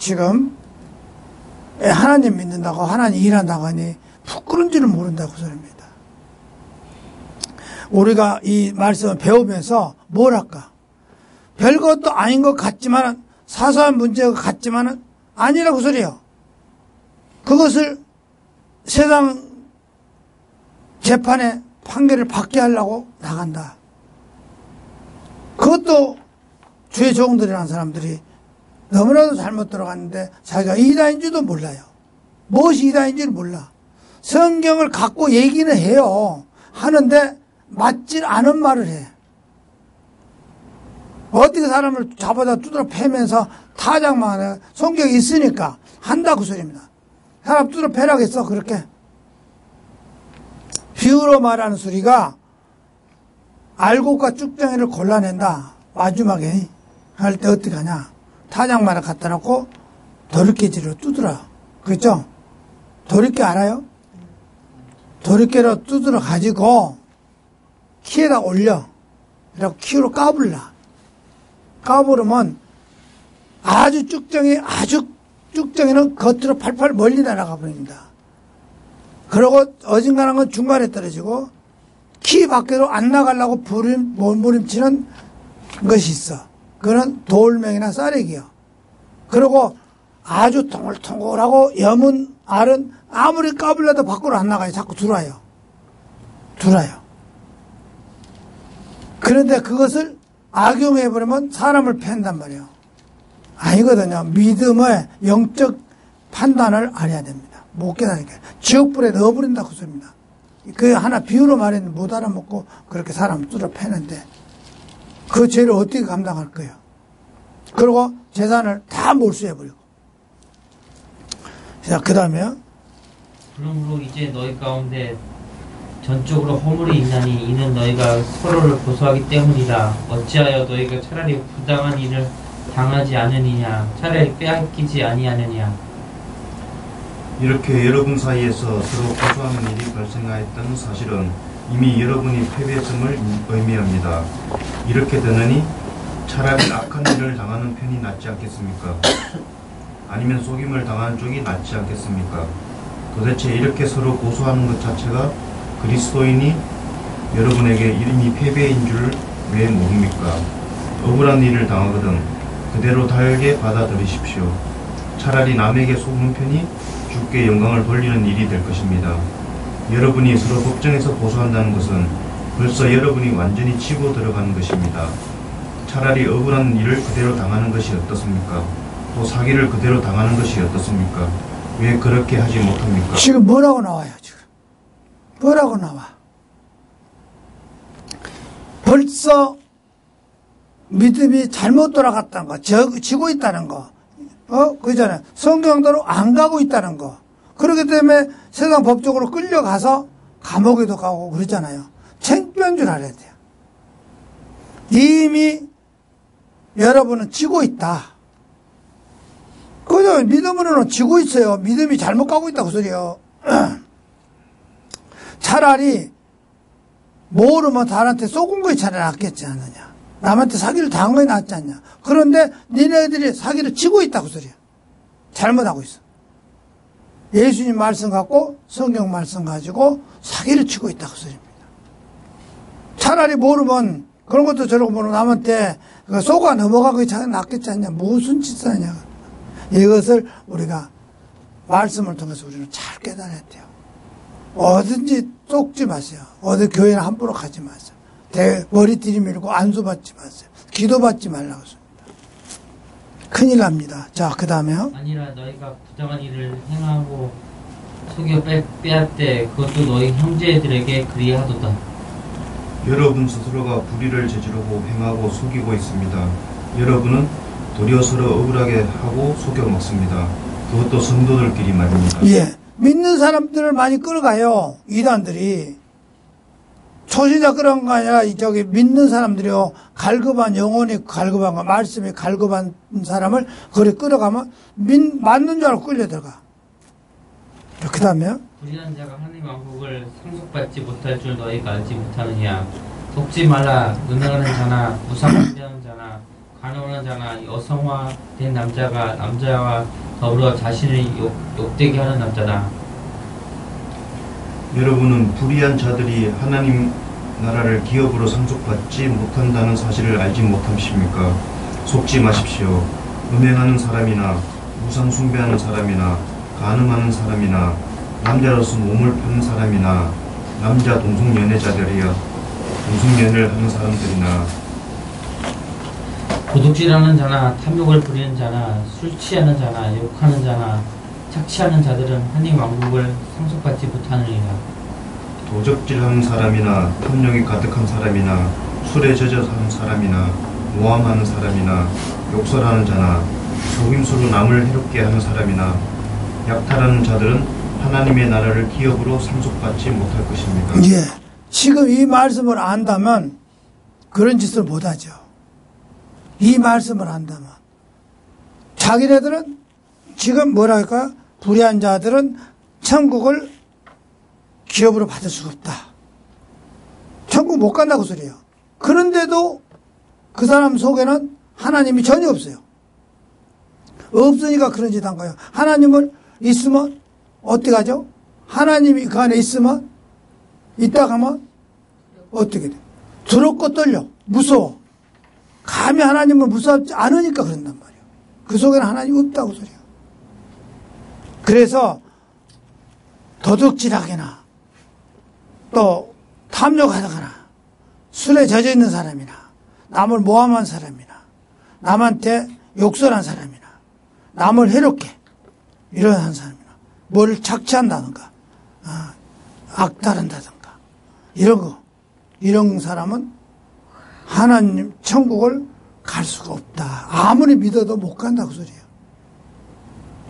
지금 하나님 믿는다고 하나님 일한다고 하니 부끄러운 줄은 모른다고 그 소리입니다. 우리가 이 말씀을 배우면서 뭘 할까? 별것도 아닌 것 같지만 사소한 문제가 같지만 아니라고 소리예요. 그것을 세상 재판에 판결을 받게 하려고 나간다. 그것도 주의 종들이라는 사람들이 너무나도 잘못 들어갔는데 자기가 이단인지도 몰라요. 무엇이 이단인지를 몰라. 성경을 갖고 얘기는 해요. 하는데 맞질 않은 말을 해. 어떻게 사람을 잡아다 두드러 패면서 타작만 해. 성경이 있으니까 한다 그 소리입니다. 사람 두드러 패라겠어 그렇게. 비유로 말하는 소리가 알곡과 쭉정이를 골라낸다. 마지막에 할 때 어떻게 하냐. 타작만을 갖다 놓고 도리깨질로 두드려. 그렇죠? 도리깨 알아요? 도리깨로 두드려 가지고 키에다 올려. 그리고 키로 까불라. 까부르면 아주 쭉정이는 겉으로 팔팔 멀리 날아가 버립니다. 그리고 어중간한 건 중간에 떨어지고 키 밖으로 안 나가려고 몸부림치는 것이 있어. 그거는 돌멩이나 쌀액이요. 그리고 아주 동글동글하고 여문 알은 아무리 까불려도 밖으로 안 나가요. 자꾸 들어와요. 그런데 그것을 악용해버리면 사람을 팬단 말이에요. 아니거든요. 믿음의 영적 판단을 알아야 됩니다. 못 깨달으니까. 지옥불에 넣어버린다 그 소리입니다. 그 하나 비유로 말했는데 못 알아먹고 그렇게 사람 뚫어 패는데 그 죄를 어떻게 감당할 거예요. 그리고 재산을 다 몰수해버리고. 자, 그 다음에요. 그러므로 이제 너희 가운데 전적으로 허물이 있나니 이는 너희가 서로를 고소하기 때문이라. 어찌하여 너희가 차라리 부당한 일을 당하지 않으느냐, 차라리 빼앗기지 아니하느냐. 이렇게 여러분 사이에서 서로 고소하는 일이 발생하였다는 사실은 이미 여러분이 패배했음을 의미합니다. 이렇게 되느니 차라리 악한 일을 당하는 편이 낫지 않겠습니까? 아니면 속임을 당하는 쪽이 낫지 않겠습니까? 도대체 이렇게 서로 고소하는 것 자체가 그리스도인이 여러분에게 이미 패배인 줄 왜 모릅니까? 억울한 일을 당하거든 그대로 달게 받아들이십시오. 차라리 남에게 속는 편이 주께 영광을 돌리는 일이 될 것입니다. 여러분이 서로 걱정해서 고소한다는 것은 벌써 여러분이 완전히 치고 들어가는 것입니다. 차라리 억울한 일을 그대로 당하는 것이 어떻습니까? 또 사기를 그대로 당하는 것이 어떻습니까? 왜 그렇게 하지 못합니까? 지금 뭐라고 나와요, 지금? 뭐라고 나와? 벌써 믿음이 잘못 돌아갔다는 거, 지고 있다는 거, 그잖아요. 성경대로 안 가고 있다는 거. 그렇기 때문에 세상 법적으로 끌려가서 감옥에도 가고 그러잖아요. 창피한 줄 알아야 돼요. 이미 여러분은 지고 있다. 그죠? 믿음으로는 지고 있어요. 믿음이 잘못 가고 있다고 소리요. 차라리 모르면 다른한테 쏘은 거이 차라리 낫겠지 않느냐. 남한테 사기를 당한 거이 낫지 않냐. 그런데 니네들이 사기를 치고 있다고 소리야. 잘못하고 있어. 예수님 말씀 갖고 성경 말씀 가지고 사기를 치고 있다고 소리입니다. 차라리 모르면 그런 것도 저러고 모르면 남한테 쏘가 넘어가고 차라리 낫겠지 않냐. 무슨 짓을 하냐. 이것을 우리가 말씀을 통해서 우리는 잘 깨달아야 돼요. 어딘지 쏙지 마세요. 어디 교회는 함부로 가지 마세요. 머리 들이밀고 안수 받지 마세요. 기도 받지 말라고 했습니다. 큰일 납니다. 자, 그 다음에요. 아니라 너희가 부당한 일을 행하고 속여 빼앗되 그것도 너희 형제들에게 그리하도다. 여러분 스스로가 불의를 저지르고 행하고 속이고 있습니다. 여러분은 도리어 서로 억울하게 하고 속여 먹습니다. 그것도 성도들끼리 말입니다. 예. 믿는 사람들을 많이 끌어가요. 이단들이. 초신자 끌어간 거 아니라 저기 믿는 사람들이요. 갈급한 영혼이 갈급한 거, 말씀이 갈급한 사람을 거기 끌어가면 맞는 줄 알고 끌려 들어가. 그 다음에요. 불의한 자가 하나님 왕국을 상속받지 못할 줄 너희가 알지 못하느냐. 속지 말라. 눈나가는 자나 무상하는 자나 간음하는 자나 여성화된 남자가 남자와 더불어 자신을 욕되게 하는 남자다. 여러분은 불의한 자들이 하나님 나라를 기업으로 상속받지 못한다는 사실을 알지 못하십니까? 속지 마십시오. 음행하는 사람이나 우상 숭배하는 사람이나 간음하는 사람이나 남자로서 몸을 파는 사람이나 남자 동성연애자들이여 동성연애를 하는 사람들이나 도둑질하는 자나 탐욕을 부리는 자나 술 취하는 자나 욕하는 자나 착취하는 자들은 하나님 왕국을 상속받지 못하느니라. 도적질하는 사람이나 탐욕이 가득한 사람이나 술에 젖어 사는 사람이나 모함하는 사람이나 욕설하는 자나 속임수로 남을 해롭게 하는 사람이나 약탈하는 자들은 하나님의 나라를 기업으로 상속받지 못할 것입니다. 예. 지금 이 말씀을 안다면 그런 짓을 못하죠. 이 말씀을 안다면. 자기네들은 지금 뭐랄까, 불의한 자들은 천국을 기업으로 받을 수가 없다. 천국 못 간다고 소리예요. 그런데도 그 사람 속에는 하나님이 전혀 없어요. 없으니까 그런 짓 한 거예요. 하나님을 있으면 어떻게 하죠? 하나님이 그 안에 있으면, 있다 가면 어떻게 돼? 두렵고 떨려. 무서워. 감히 하나님을 무섭지 않으니까 그런단 말이에요. 그 속에는 하나님이 없다고 소리예요. 그래서 도둑질하거나 또 탐욕하거나 술에 젖어 있는 사람이나 남을 모함한 사람이나 남한테 욕설한 사람이나 남을 해롭게 이러한 사람이나 뭘 착취한다든가 악탈한다든가 이런 사람은 하나님 천국을 갈 수가 없다. 아무리 믿어도 못 간다고 소리예요.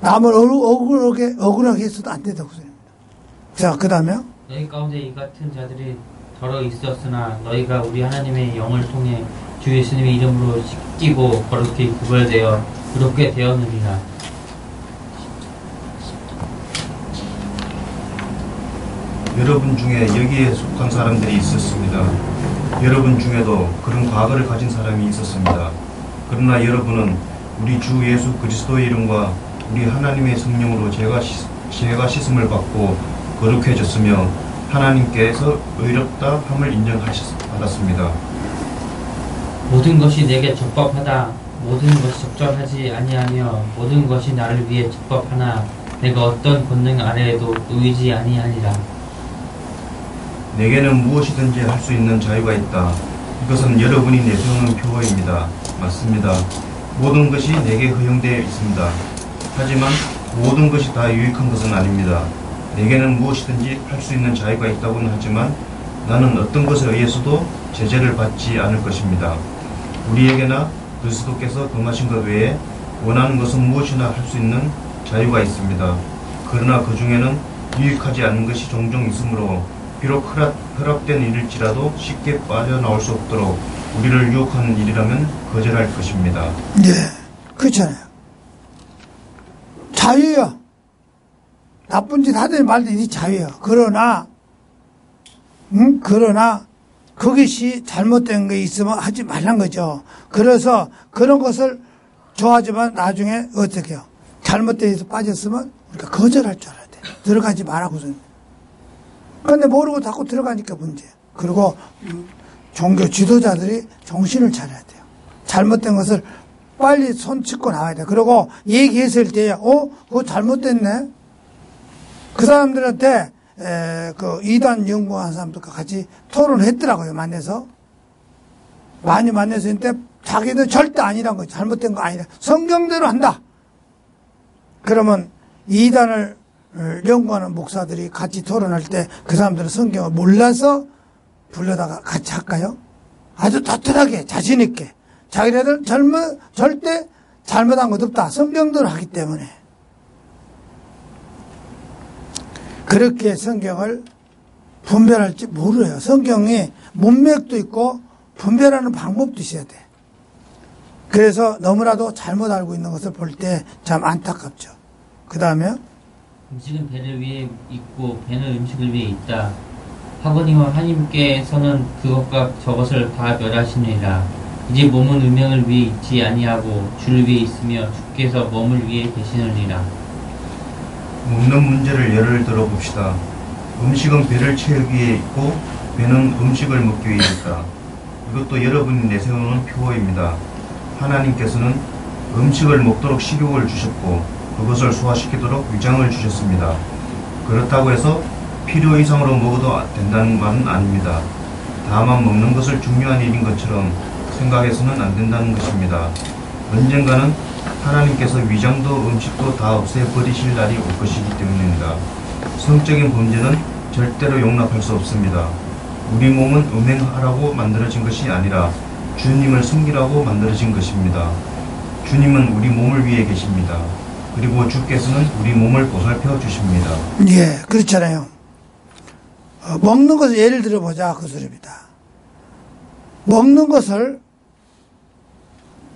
남을 억울하게 해서도 안 된다고 소리입니다. 자, 그 다음에 너희 가운데 이 같은 자들이 더러 있었으나 너희가 우리 하나님의 영을 통해 주 예수님의 이름으로 씻기고 거룩히 구별되어 그렇게 되었느니라. 여러분 중에 여기에 속한 사람들이 있었습니다. 여러분 중에도 그런 과거를 가진 사람이 있었습니다. 그러나 여러분은 우리 주 예수 그리스도의 이름과 우리 하나님의 성령으로 죄가 씻음을 받고 거룩해졌으며 하나님께서 의롭다 함을 인정받았습니다. 모든 것이 내게 적법하다. 모든 것이 적절하지 아니하며 모든 것이 나를 위해 적법하나 내가 어떤 권능 아래에도 놓이지 아니하니라. 내게는 무엇이든지 할 수 있는 자유가 있다. 이것은 여러분이 내세우는 표어입니다. 맞습니다. 모든 것이 내게 허용되어 있습니다. 하지만 모든 것이 다 유익한 것은 아닙니다. 내게는 무엇이든지 할 수 있는 자유가 있다고는 하지만 나는 어떤 것에 의해서도 제재를 받지 않을 것입니다. 우리에게나 그리스도께서 금하신 것 외에 원하는 것은 무엇이나 할 수 있는 자유가 있습니다. 그러나 그 중에는 유익하지 않은 것이 종종 있으므로 비록 허락된 일일지라도 쉽게 빠져나올 수 없도록 우리를 유혹하는 일이라면 거절할 것입니다. 네, 그렇잖아요. 자유야. 나쁜 짓 하든 말든 이 자유야. 그러나 그것이 잘못된 게 있으면 하지 말란 거죠. 그래서 그런 것을 좋아하지만 나중에 어떻게 해요? 잘못된 데서 빠졌으면 우리가 거절할 줄 알아야 돼. 들어가지 말라고서는. 근데 모르고 자꾸 들어가니까 문제. 그리고 종교 지도자들이 정신을 차려야 돼요. 잘못된 것을 빨리 손 짚고 나와야 돼. 그리고 얘기했을 때, 그거 잘못됐네? 그 사람들한테, 그 이단 연구한 사람들과 같이 토론을 했더라고요, 만나서. 많이 만나서 했는데, 자기는 절대 아니란 거죠. 잘못된 거 아니라. 성경대로 한다! 그러면 이단을 연구하는 목사들이 같이 토론할 때 그 사람들은 성경을 몰라서 불러다가 같이 할까요? 아주 떳떳하게 자신있게 자기네들 절대 잘못한 것 없다. 성경대로 하기 때문에 그렇게 성경을 분별할지 모르요. 성경이 문맥도 있고 분별하는 방법도 있어야 돼. 그래서 너무나도 잘못 알고 있는 것을 볼 때 참 안타깝죠. 그 다음에 음식은 배를 위해 있고 배는 음식을 위해 있다. 하거니와 하나님께서는 그것과 저것을 다 멸하시느니라. 이제 몸은 음행을 위해 있지 아니하고 주를 위해 있으며 주께서 몸을 위해 계시느니라. 먹는 문제를 예를 들어봅시다. 음식은 배를 채우기 위해 있고 배는 음식을 먹기 위해 있다. 이것도 여러분이 내세우는 표어입니다. 하나님께서는 음식을 먹도록 식욕을 주셨고 그것을 소화시키도록 위장을 주셨습니다. 그렇다고 해서 필요 이상으로 먹어도 된다는 말은 아닙니다. 다만 먹는 것을 중요한 일인 것처럼 생각해서는 안 된다는 것입니다. 언젠가는 하나님께서 위장도 음식도 다 없애버리실 날이 올 것이기 때문입니다. 성적인 범죄는 절대로 용납할 수 없습니다. 우리 몸은 음행하라고 만들어진 것이 아니라 주님을 섬기라고 만들어진 것입니다. 주님은 우리 몸을 위해 계십니다. 그리고 주께서는 우리 몸을 보살펴 주십니다. 예, 그렇잖아요. 먹는 것을 예를 들어보자 그 소리입니다. 먹는 것을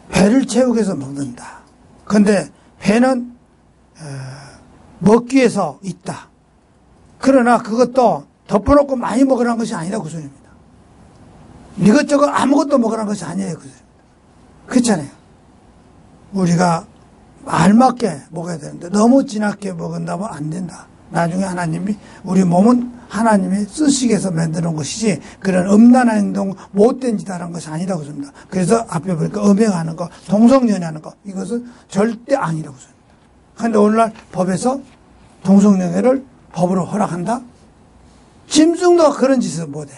배를 채우기 위해서 먹는다. 근데 배는 먹기 위해서 있다. 그러나 그것도 덮어놓고 많이 먹으라는 것이 아니라 그 소리입니다. 이것저것 아무것도 먹으라는 것이 아니에요. 그 소리입니다. 그렇잖아요. 우리가 알맞게 먹어야 되는데 너무 진하게 먹은다면 안 된다. 나중에 하나님이 우리 몸은 하나님이 쓰시기 위해서 만들어 놓은 것이지 그런 음란한 행동 못된 짓 하는 것이 아니라고 합니다. 그래서 앞에 보니까 음행하는 거 동성연애하는 거 이것은 절대 아니라고 합니다. 그런데 오늘날 법에서 동성연애를 법으로 허락한다? 짐승도 그런 짓을 못해.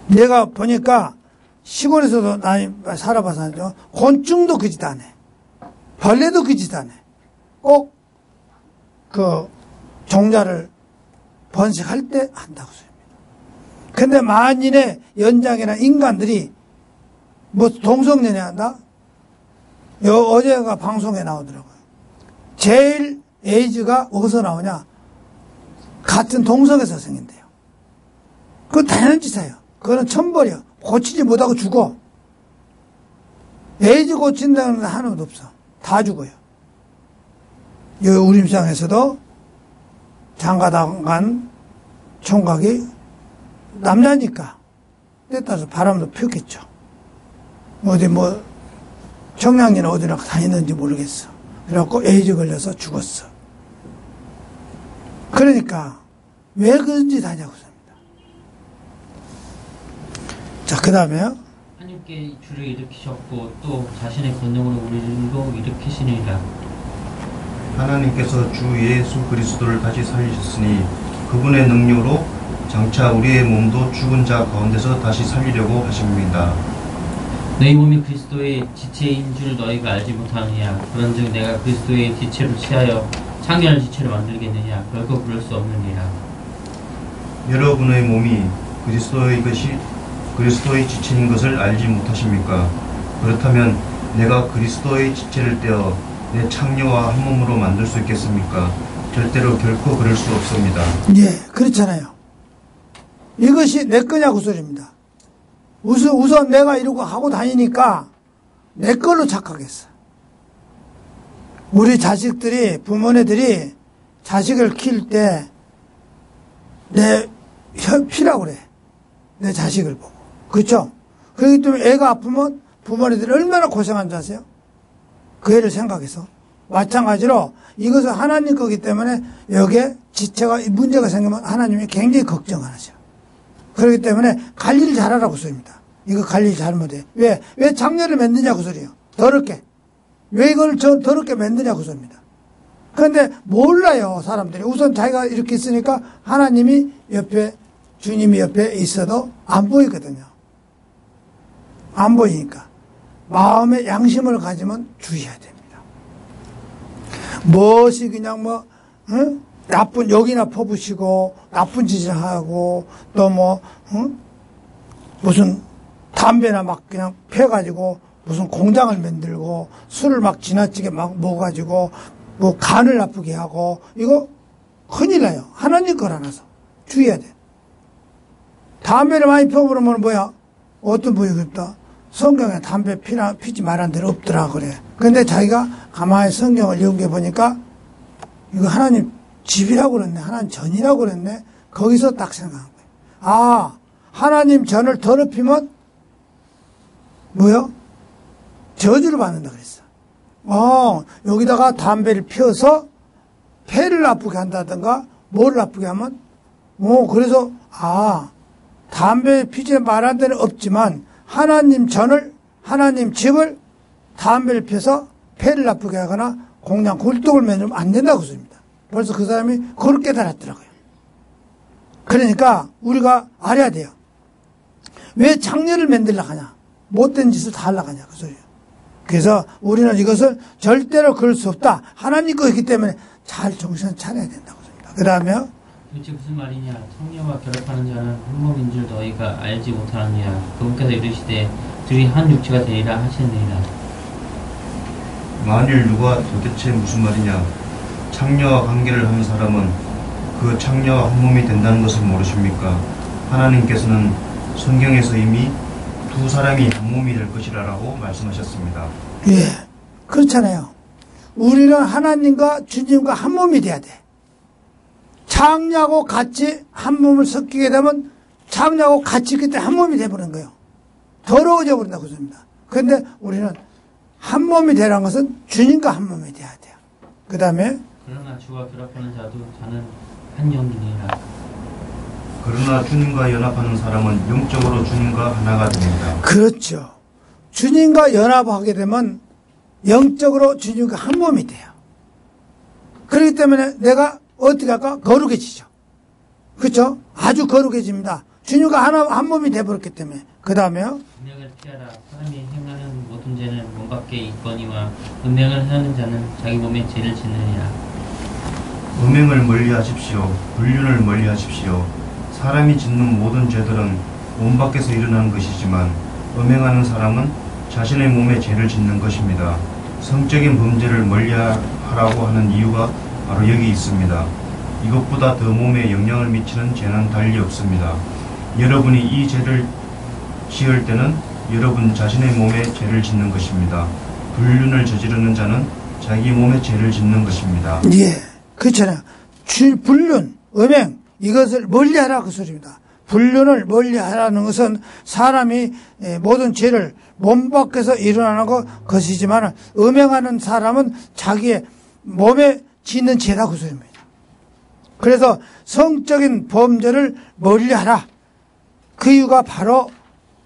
내가 보니까 시골에서도 많이 살아봐서 하죠. 곤충도 그 짓 안 해. 벌레도 그 짓 안 해. 꼭 그 종자를 번식할 때 한다고 합니다. 근데 만인의 연장이나 인간들이 뭐 동성연애 한다? 어제가 방송에 나오더라고요. 제일 에이즈가 어디서 나오냐? 같은 동성에서 생긴대요. 그건 당연한 짓이에요. 그거는 천벌이야. 고치지 못하고 죽어. 에이즈 고친다는 건 하나도 없어. 다 죽어요. 여기 우림상에서도 장가당간 총각이 남자니까 때에 따라서 바람도 피웠겠죠. 어디 뭐 청량리나 어디나 다니는지 모르겠어. 그래갖고 에이즈 걸려서 죽었어. 그러니까 왜 그런 짓 하냐고 합니다. 자, 그 다음에요. 하나님께 주를 일으키셨고 또 자신의 권능으로 우리도 일으키시니라. 하나님께서 주 예수 그리스도를 다시 살리셨으니 그분의 능력으로 장차 우리의 몸도 죽은 자 가운데서 다시 살리려고 하십니다. 너희 몸이 그리스도의 지체인 줄 너희가 알지 못하느냐. 그런즉 내가 그리스도의 지체로 취하여 창녀할 지체를 만들겠느냐. 결코 그럴 수 없느니라. 여러분의 몸이 그리스도의 지체인 것을 알지 못하십니까? 그렇다면 내가 그리스도의 지체를 떼어 내 창녀와 한 몸으로 만들 수 있겠습니까? 절대로 결코 그럴 수 없습니다. 예, 그렇잖아요. 이것이 내 거냐고 소리입니다. 우선 내가 이러고 하고 다니니까 내 걸로 착각했어. 우리 자식들이, 부모네들이 자식을 키울 때 내 피라고 그래. 내 자식을 보고. 그렇죠? 그렇기 때문에 애가 아프면 부모네들이 얼마나 고생한지 아세요? 그 애를 생각해서. 마찬가지로 이것은 하나님 거기 때문에 여기에 지체가 문제가 생기면 하나님이 굉장히 걱정하셔. 그렇기 때문에 관리를 잘하라고 소리입니다. 이거 관리 잘못해. 왜 장녀를 만드냐고 소리예요. 더럽게. 왜 이걸 더럽게 만드냐고 소리입니다. 그런데 몰라요, 사람들이. 우선 자기가 이렇게 있으니까 하나님이 옆에, 주님이 옆에 있어도 안 보이거든요. 안 보이니까. 마음의 양심을 가지면 주의해야 됩니다. 무엇이 그냥 나쁜 욕이나 퍼부시고, 나쁜 짓을 하고, 또 무슨 담배나 막 그냥 펴가지고, 무슨 공장을 만들고, 술을 막 지나치게 막 먹어가지고, 간을 아프게 하고, 이거 큰일 나요. 하나님 거라서. 주의해야 돼. 담배를 많이 펴버리면 뭐야? 어떤 부위가 없다? 성경에 담배 피지 말한 데는 없더라 그래. 근데 자기가 가만히 성경을 연구해 보니까 이거 하나님 집이라고 그랬네. 하나님 전이라고 그랬네. 거기서 딱 생각한 거예요. 아, 하나님 전을 더럽히면 뭐요? 저주를 받는다 그랬어. 여기다가 담배를 피워서 폐를 나쁘게 한다든가, 뭐를 나쁘게 하면, 그래서, 담배 피지 말한 데는 없지만, 하나님 집을 담배를 피워서 폐를 나쁘게 하거나, 공양 굴뚝을 매면 안 된다고 소리입니다. 벌써 그 사람이 그걸 깨달았더라고요. 그러니까, 우리가 알아야 돼요. 왜 장녀를 만들려고 하냐? 못된 짓을 다 하려고 하냐? 그 소리예요. 그래서 우리는 이것을 절대로 그럴 수 없다. 하나님 거기 때문에 잘 정신 차려야 된다고 합니다. 그 다음에 도대체 무슨 말이냐? 청녀와 결합하는 자는 한 몸인 줄 너희가 알지 못하느냐? 그분께서 이르시되 둘이 한 육체가 되리라 하시느니라. 만일 누가 도대체 무슨 말이냐? 창녀와 관계를 하는 사람은 그 창녀와 한 몸이 된다는 것을 모르십니까? 하나님께서는 성경에서 이미 두 사람이 한 몸이 될 것이라고 말씀하셨습니다. 예, 그렇잖아요. 우리는 하나님과 주님과 한 몸이 돼야 돼. 창녀하고 같이 한 몸을 섞이게 되면 창녀하고 같이 있기 때문에 한 몸이 돼버리는 거예요. 더러워져 버린다고 합니다. 그런데 우리는 한 몸이 되라는 것은 주님과 한 몸이 돼야 돼요. 그 다음에 그러나 주와 결합하는 자는 한 영이니라. 그러나 주님과 연합하는 사람은 영적으로 주님과 하나가 됩니다. 그렇죠. 주님과 연합하게 되면 영적으로 주님과 한 몸이 돼요. 그렇기 때문에 내가 어떻게 할까? 거룩해지죠. 그렇죠? 아주 거룩해집니다. 주님과 한 몸이 돼버렸기 때문에. 그 다음에요. 음행을 피하라. 사람이 행하는 모든 죄는 몸 밖에 있거니와 음행을 하는 자는 자기 몸에 죄를 짓느니라. 음행을 멀리하십시오. 불륜을 멀리하십시오. 사람이 짓는 모든 죄들은 몸 밖에서 일어나는 것이지만 음행하는 사람은 자신의 몸에 죄를 짓는 것입니다. 성적인 범죄를 멀리하라고 하는 이유가 바로 여기 있습니다. 이것보다 더 몸에 영향을 미치는 죄는 달리 없습니다. 여러분이 이 죄를 지을 때는 여러분 자신의 몸에 죄를 짓는 것입니다. 불륜을 저지르는 자는 자기 몸에 죄를 짓는 것입니다. 예, 그렇잖아요. 불륜, 음행, 이것을 멀리하라 그 소리입니다. 불륜을 멀리하라는 것은 사람이 모든 죄를 몸 밖에서 일어나는 것이지만 음행하는 사람은 자기의 몸에 짓는 죄다 그 소리입니다. 그래서 성적인 범죄를 멀리하라. 그 이유가 바로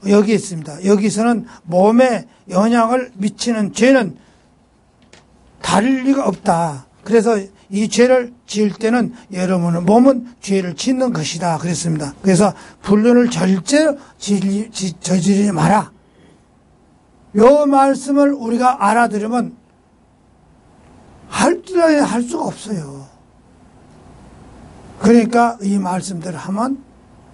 여기 있습니다. 여기서는 몸에 영향을 미치는 죄는 다를 리가 없다. 그래서 이 죄를 지을 때는 여러분의 몸은 죄를 짓는 것이다 그랬습니다. 그래서 불륜을 절대로 저지르지 마라. 요 말씀을 우리가 알아들으면 할 수가 없어요. 그러니까 이 말씀들을 하면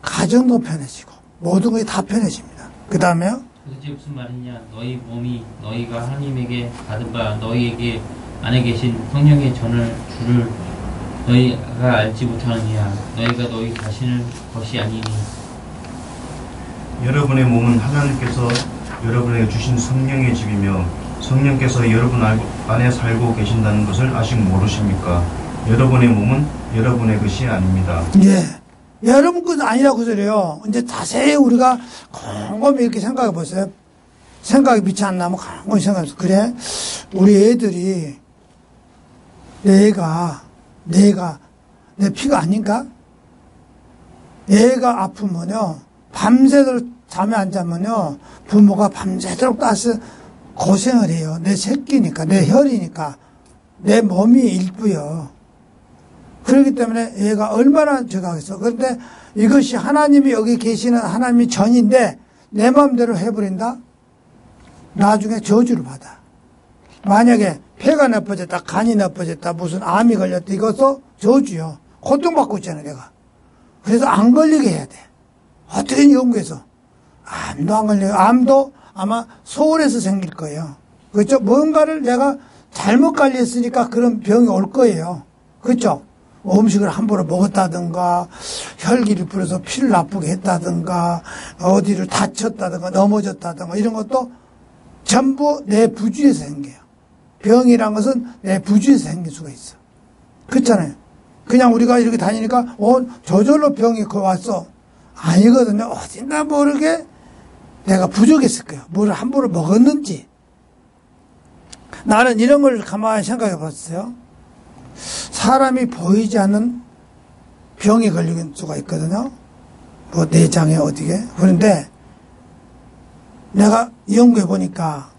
가정도 편해지고 모든 것이 다 편해집니다. 그 다음에요. 도대체 무슨 말이냐? 너희 몸이 너희가 하나님에게 받은 바 너희에게 안에 계신 성령의 주를 너희가 알지 못하느냐? 너희가 너희 자신의 것이 아니니. 여러분의 몸은 하나님께서 여러분에게 주신 성령의 집이며 성령께서 여러분 안에 살고 계신다는 것을 아직 모르십니까? 여러분의 몸은 여러분의 것이 아닙니다. 예. 여러분 것은 아니라고 소리요. 이제 자세히 우리가 곰곰이 이렇게 생각해 보세요. 생각이 미치 안 나면 곰곰이 생각해서 그래. 우리 애들이 내가 내 피가 아닌가? 애가 아프면요 밤새도록 잠이 안 자면요 부모가 밤새도록 따서 고생을 해요. 내 새끼니까 내 혈이니까 내 몸이 일부요. 그렇기 때문에 얘가 얼마나 저가겠어. 그런데 이것이 하나님이 여기 계시는 하나님이 전인데 내 마음대로 해버린다? 나중에 저주를 받아. 만약에 폐가 나빠졌다, 간이 나빠졌다, 무슨 암이 걸렸다, 이것도 저주요. 고통받고 있잖아, 내가. 그래서 안 걸리게 해야 돼. 어떻게 연구해서. 암도 안 걸려요. 암도 아마 소울에서 생길 거예요. 그렇죠? 뭔가를 내가 잘못 관리했으니까 그런 병이 올 거예요. 그렇죠? 음식을 함부로 먹었다든가, 혈기를 불어서 피를 나쁘게 했다든가, 어디를 다쳤다든가, 넘어졌다든가, 이런 것도 전부 내 부주에서 생겨요. 병이란 것은 내 부주에서 생길 수가 있어. 그렇잖아요. 그냥 우리가 이렇게 다니니까, 저절로 병이 왔어. 아니거든요. 어딘가 모르게 내가 부족했을 거예요. 뭘 함부로 먹었는지. 나는 이런 걸 가만히 생각해 봤어요. 사람이 보이지 않는 병이 걸릴 수가 있거든요. 뭐 내장에 어디게. 그런데 내가 연구해 보니까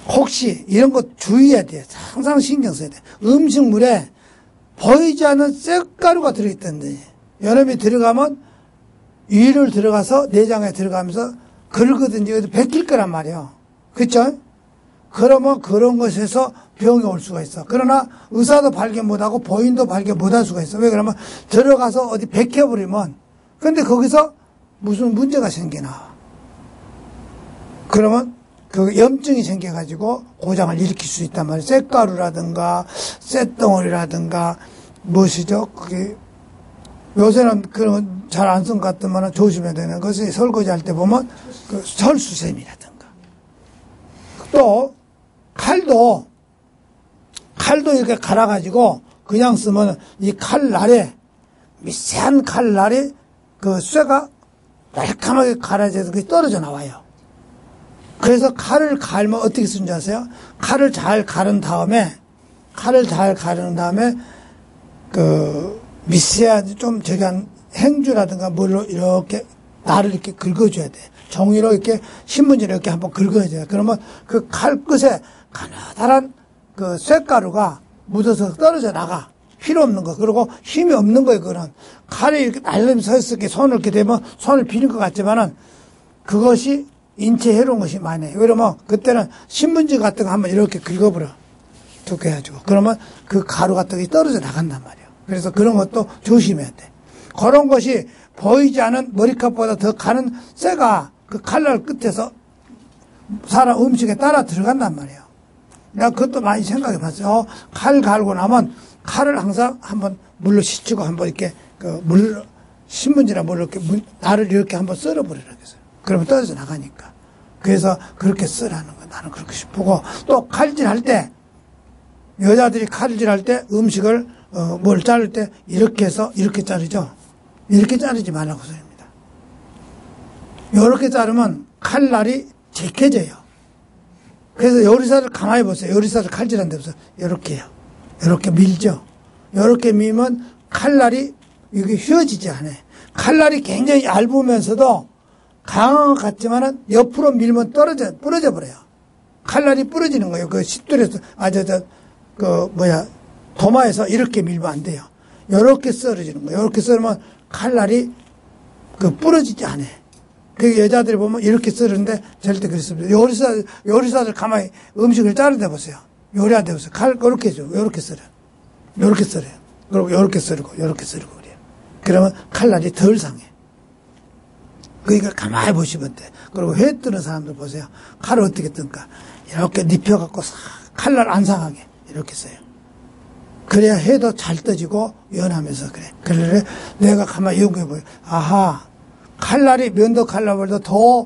혹시 이런 거 주의해야 돼. 항상 신경 써야 돼. 음식물에 보이지 않는 쇳가루가 들어있던데 여름에 들어가면 위를 들어가서 내장에 들어가면서 긁으든지 베낄 거란 말이에요. 그렇죠? 그러면 그런 것에서 병이 올 수가 있어. 그러나 의사도 발견 못하고 보인도 발견 못할 수가 있어. 왜 그러면 들어가서 어디 베껴버리면 근데 거기서 무슨 문제가 생기나. 그러면 그 염증이 생겨가지고 고장을 일으킬 수 있단 말이에요. 쇳가루라든가 쇳덩어리라든가 무엇이죠? 그게 요새는 그런 잘 안 쓴 것 같으면 조심해야 되는 것이 설거지 할 때 보면 그 설수샘이라든가 또 칼도 이렇게 갈아가지고 그냥 쓰면 이 칼날에 미세한 칼날에 그 쇠가 말끔하게 갈아져서 그게 떨어져 나와요. 그래서 칼을 갈면 어떻게 쓰는지 아세요? 칼을 잘 가른 다음에 그 미세한 좀 저기 한 행주라든가 뭘로 이렇게 날을 이렇게 긁어줘야 돼. 종이로 이렇게 신문지로 이렇게 한번 긁어야 돼. 그러면 그 칼 끝에 가느다란 그 쇳가루가 묻어서 떨어져 나가. 필요 없는 거. 그리고 힘이 없는 거예요. 그거는 칼이 이렇게 날름 서 있을 때 손을 이렇게 대면 손을 비는 것 같지만은 그것이 인체에 해로운 것이 많아요. 왜냐면 그때는 신문지 같은 거 한번 이렇게 긁어버려. 두께 해가지고. 그러면 그 가루 같은 게 떨어져 나간단 말이에요. 그래서 그런 것도 조심해야 돼. 그런 것이 보이지 않은 머리카락보다 더 가는 쇠가 그 칼날 끝에서 사람 음식에 따라 들어간단 말이에요. 내가 그것도 많이 생각해 봤어요. 칼 갈고 나면 칼을 항상 한번 물로 씻고 한번 이렇게 그 물, 신문지나 물로 이렇게 날을 이렇게 한번 썰어버리라 그랬어요. 그러면 떨어져 나가니까. 그래서 그렇게 쓰라는 거 나는 그렇게 싶고 또 칼질할 때 여자들이 칼질할 때 음식을 뭘 자를 때 이렇게 해서 이렇게 자르죠. 이렇게 자르지 말라고 소리입니다. 이렇게 자르면 칼날이 제껴져요. 그래서 요리사를 가만히 보세요. 요리사를 칼질한 데 보세요. 이렇게 해요. 이렇게 밀죠. 이렇게 밀면 칼날이 이게 휘어지지 않아요. 칼날이 굉장히 얇으면서도 강한 것 같지만은 옆으로 밀면 부러져 버려요. 칼날이 부러지는 거예요. 그 십돌에서, 도마에서 이렇게 밀면 안 돼요. 이렇게 썰어지는 거예요. 이렇게 썰으면 칼날이 부러지지 않아요. 그 여자들이 보면 이렇게 썰는데 절대 그렇습니다. 요리사들 가만히 음식을 자르다 보세요. 요리하다 보세요. 칼 이렇게 해줘. 이렇게 썰어요. 이렇게 썰어요. 그리고 이렇게 썰고 이렇게 썰고 그래요. 그러면 칼날이 덜 상해. 그러니까 가만히 보시면 돼. 그리고 회 뜨는 사람들 보세요. 칼을 어떻게 뜬까? 이렇게 눕혀갖고 칼날 안 상하게 이렇게 써요. 그래야 회도 잘 떠지고 연하면서 그래. 그래 내가 가만히 연구해보요. 아하, 칼날이 면도 칼날보다 더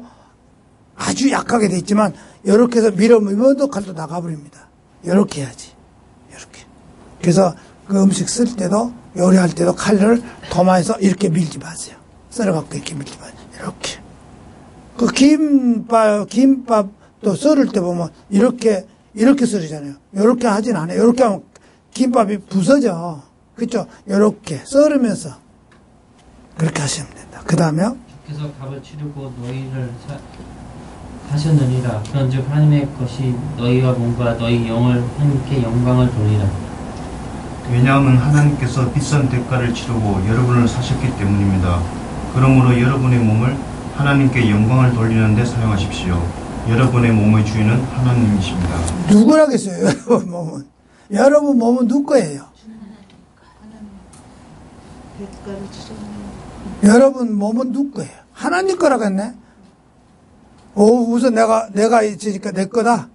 아주 약하게 돼 있지만 이렇게 해서 밀어보면 면도 칼도 나가버립니다. 이렇게 해야지. 이렇게. 그래서 그 음식 쓸 때도 요리할 때도 칼을 도마에서 이렇게 밀지 마세요. 썰어갖고 이렇게 밀지 마세요. 이렇게. 그 김밥도 썰을 때 보면 이렇게 썰으잖아요. 이렇게 하진 않아요. 이렇게 하면 김밥이 부서져. 그렇죠? 이렇게 썰으면서 그렇게 하시면 된다. 그 다음에 주께서 값을 치르고 너희를 하셨느니라. 그런즉 하나님의 것이 너희와 몸과 너희 영을 하나님께 영광을 돌리라. 왜냐하면 하나님께서 비싼 대가를 치르고 여러분을 사셨기 때문입니다. 그러므로 여러분의 몸을 하나님께 영광을 돌리는 데 사용하십시오. 여러분의 몸의 주인은 하나님이십니다. 누구라겠어요? 여러분 몸은. 여러분 몸은 누구 거예요? 여러분 몸은 누구 거예요? 하나님 거라겠네? 우선 내가 있으니까 내 거다?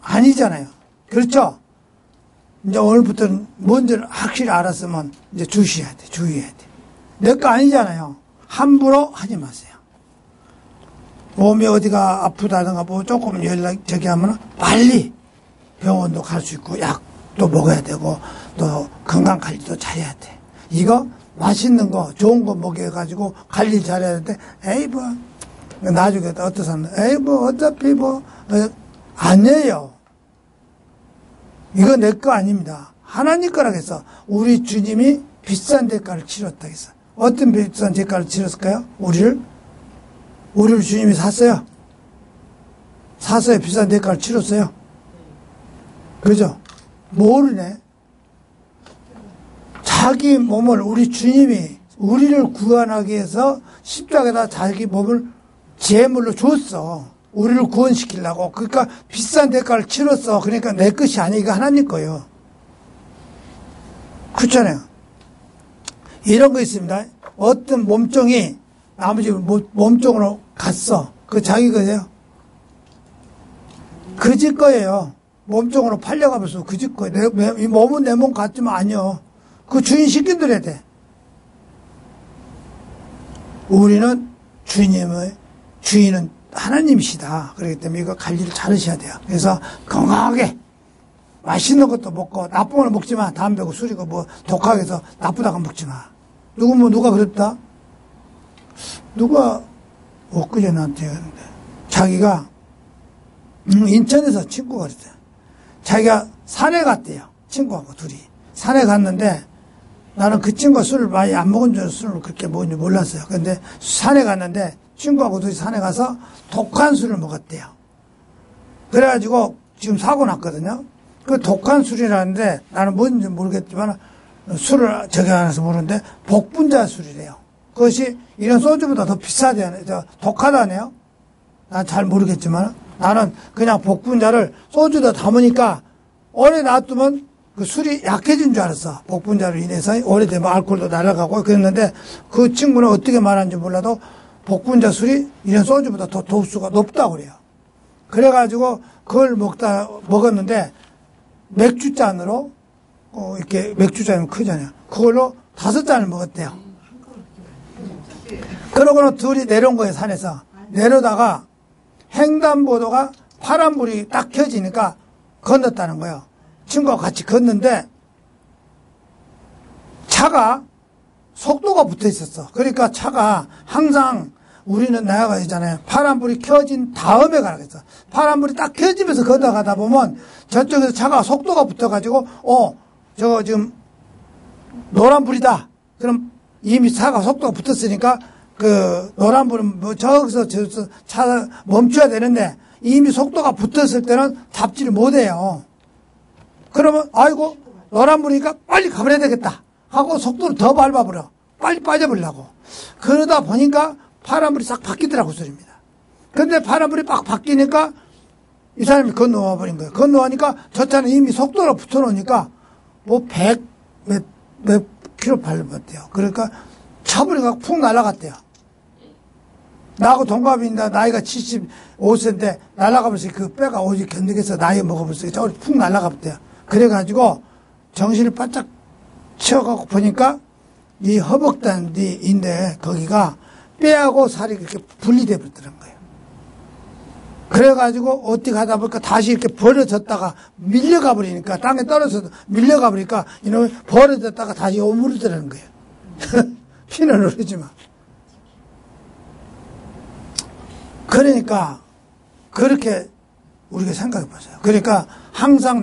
아니잖아요. 그렇죠? 이제 오늘부터는 뭔지를 확실히 알았으면 이제 주의해야 돼. 내 거 아니잖아요. 함부로 하지 마세요. 몸이 어디가 아프다든가 뭐 조금 저기 하면 빨리 병원도 갈 수 있고 약도 먹어야 되고 또 건강 관리도 잘해야 돼. 이거 맛있는 거 좋은 거 먹여가지고 관리 잘해야 되는데 에이 뭐 나중에 어떤 사람은, 에이, 뭐, 어차피 뭐, 아니에요. 이거 내 거 아닙니다. 하나님 거라고 해서 우리 주님이 비싼 대가를 치렀다 했어. 어떤 비싼 대가를 치렀을까요? 우리를 주님이 샀어요. 사서에 비싼 대가를 치렀어요. 그죠? 모르네. 자기 몸을 우리 주님이 우리를 구원하기 위해서 십자가에다 자기 몸을 제물로 줬어. 우리를 구원시키려고. 그러니까 비싼 대가를 치렀어. 그러니까 내 것이 아니야. 이거 하나님 거예요. 그렇잖아요. 이런 거 있습니다. 어떤 몸종이 나머지 몸종으로 갔어. 그 자기 거예요. 그 집 거예요. 몸종으로 팔려가면서 그 집 거예요. 이 몸은 내 몸 같지만 아니요. 그 주인 시킨들해야 돼. 우리는 주인은 하나님이시다. 그렇기 때문에 이거 관리를 잘 하셔야 돼요. 그래서 건강하게 맛있는 것도 먹고 나쁜 걸 먹지 마. 담배고 술이고 뭐 독하게 해서 나쁘다고 먹지 마. 누가 그랬다? 누가 엊그제 나한테 그랬는데 자기가 인천에서 친구가 그랬어요. 자기가 산에 갔대요. 친구하고 둘이. 산에 갔는데 나는 그 친구가 술을 많이 안 먹은 줄 술을 그렇게 먹은지 몰랐어요. 그런데 산에 갔는데 친구하고 둘이 산에 가서 독한 술을 먹었대요. 그래가지고 지금 사고 났거든요. 그 독한 술이라는데 나는 뭔지 모르겠지만 술을 저기 안에서 모르는데 복분자 술이래요. 그것이 이런 소주보다 더 비싸대요. 독하다네요. 난 잘 모르겠지만 나는 그냥 복분자를 소주에다 담으니까 오래 놔두면 그 술이 약해진 줄 알았어. 복분자로 인해서 오래되면 알코올도 날아가고 그랬는데 그 친구는 어떻게 말하는지 몰라도 복분자 술이 이런 소주보다 더 도수가 높다고 그래요. 그래가지고 그걸 먹었는데 맥주잔으로 이렇게 맥주잔이 크잖아요. 그걸로 5잔을 먹었대요. 그러고는 둘이 내려온 거예요. 산에서. 내려다가 횡단보도가 파란불이 딱 켜지니까 건넜다는 거예요. 친구하고 같이 걷는데 차가 속도가 붙어 있었어. 그러니까 차가 항상 우리는 나아가 있잖아요. 파란불이 켜진 다음에 가라고 했어. 파란불이 딱 켜지면서 걷어가다 보면 저쪽에서 차가 속도가 붙어가지고 저거 지금 노란불이다. 그럼 이미 차가 속도가 붙었으니까 그 노란불은 뭐 저기서 차 멈춰야 되는데 이미 속도가 붙었을 때는 잡지를 못해요. 그러면 아이고 노란불이니까 빨리 가버려야 되겠다 하고 속도를 더 밟아버려. 빨리 빠져버리려고. 그러다 보니까 파란불이 싹 바뀌더라고 소리입니다. 근데 파란불이 막 바뀌니까 이 사람이 건너와 버린 거예요. 건너가니까 저 차는 이미 속도로 붙어놓으니까 뭐 100 몇 킬로 밟았대요. 그러니까 쳐버리가 푹 날아갔대요. 나하고 동갑인데 나이가 75세인데 날아가면서 그 뼈가 오직 견디겠어 나이 먹어버렸어요. 저기 푹 날아갔대요. 그래가지고 정신을 바짝 치워갖고 보니까 이 허벅단인데 거기가 뼈하고 살이 이렇게 분리돼 버렸다는 거예요. 그래가지고 어떻게 하다 보니까 다시 이렇게 벌어졌다가 밀려가 버리니까 땅에 떨어져서 밀려가 버리니까 이놈이 벌어졌다가 다시 오므리더라는 거예요. 피는 흐르지만. 그러니까 그렇게 우리가 생각해 보세요. 그러니까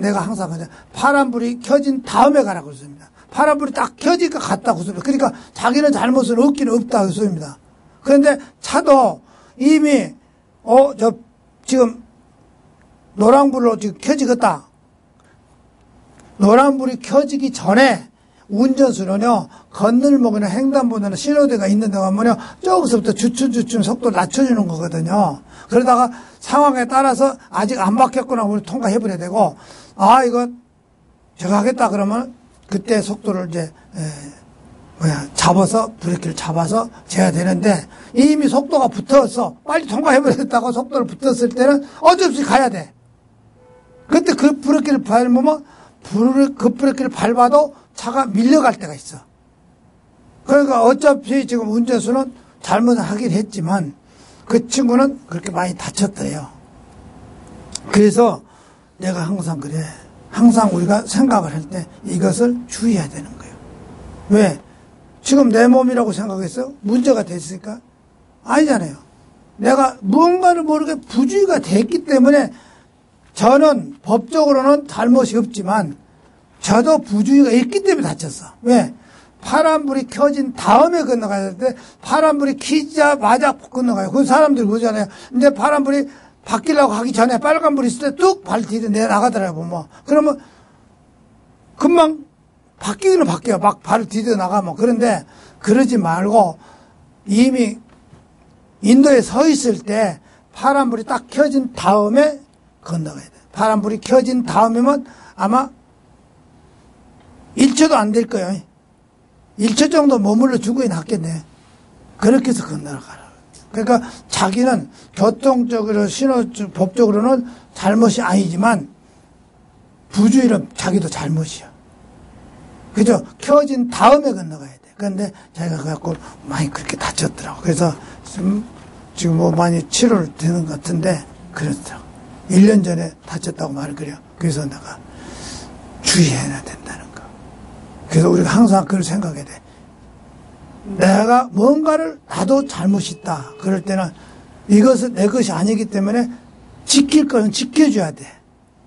내가 항상 파란불이 켜진 다음에 가라고 그랬습니다. 파란불이 딱 켜지니까 갔다고 그랬습니다. 그러니까 자기는 잘못은 없기는 없다고 그랬습니다. 그런데 차도 이미 지금 노란불로 지금 켜지겠다. 노란불이 켜지기 전에 운전수는요, 건널목이나 횡단보도나 신호대가 있는 데 가면요, 저기서부터 주춤주춤 속도를 낮춰주는 거거든요. 그러다가 상황에 따라서 아직 안 바뀌었구나, 우리 통과해버려야 되고, 이거, 제가 하겠다 그러면, 그때 속도를 이제, 잡아서, 브레이크를 잡아서 재야 되는데, 이미 속도가 붙어서, 빨리 통과해버렸다고 속도를 붙었을 때는 어쩔 수 없이 가야 돼. 그때 그 브레이크를 밟으면, 그 브레이크를 밟아도 차가 밀려갈 때가 있어. 그러니까 어차피 지금 운전수는 잘못을 하긴 했지만 그 친구는 그렇게 많이 다쳤대요. 그래서 내가 항상 그래. 항상 우리가 생각을 할 때 이것을 주의해야 되는 거예요. 왜? 지금 내 몸이라고 생각했어? 문제가 됐으니까? 아니잖아요. 내가 무언가를 모르게 부주의가 됐기 때문에 저는 법적으로는 잘못이 없지만 저도 부주의가 있기 때문에 다쳤어. 왜? 파란불이 켜진 다음에 건너가야 되는데 파란불이 켜자마자 건너가요. 그 사람들이 그러잖아요. 근데 파란불이 바뀌려고 하기 전에 빨간불이 있을 때 뚝 발 뒤로 내나가더라고. 뭐 그러면 금방 바뀌기는 바뀌어요. 막 발을 디뎌 나가면. 그런데 그러지 말고 이미 인도에 서 있을 때 파란불이 딱 켜진 다음에 건너가야 돼. 파란불이 켜진 다음이면 아마 1초도 안 될 거예요. 1초 정도 머물러 주고 낫겠네. 그렇게 해서 건너가라. 그러니까 자기는 교통적으로 법적으로는 잘못이 아니지만 부주의는 자기도 잘못이야. 그죠? 켜진 다음에 건너가야 돼. 그런데 자기가 그래갖고 많이 그렇게 다쳤더라고. 그래서 지금 뭐 많이 치료를 되는 것 같은데 그렇더라고. 1년 전에 다쳤다고 말을 그래요. 그래서 내가 주의해야 된다는 거. 그래서 우리가 항상 그걸 생각해야 돼. 내가 뭔가를 나도 잘못이 있다. 그럴 때는 이것은 내 것이 아니기 때문에 지킬 거는 지켜줘야 돼.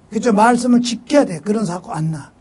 그죠? 말씀을 지켜야 돼. 그런 사고 안 나.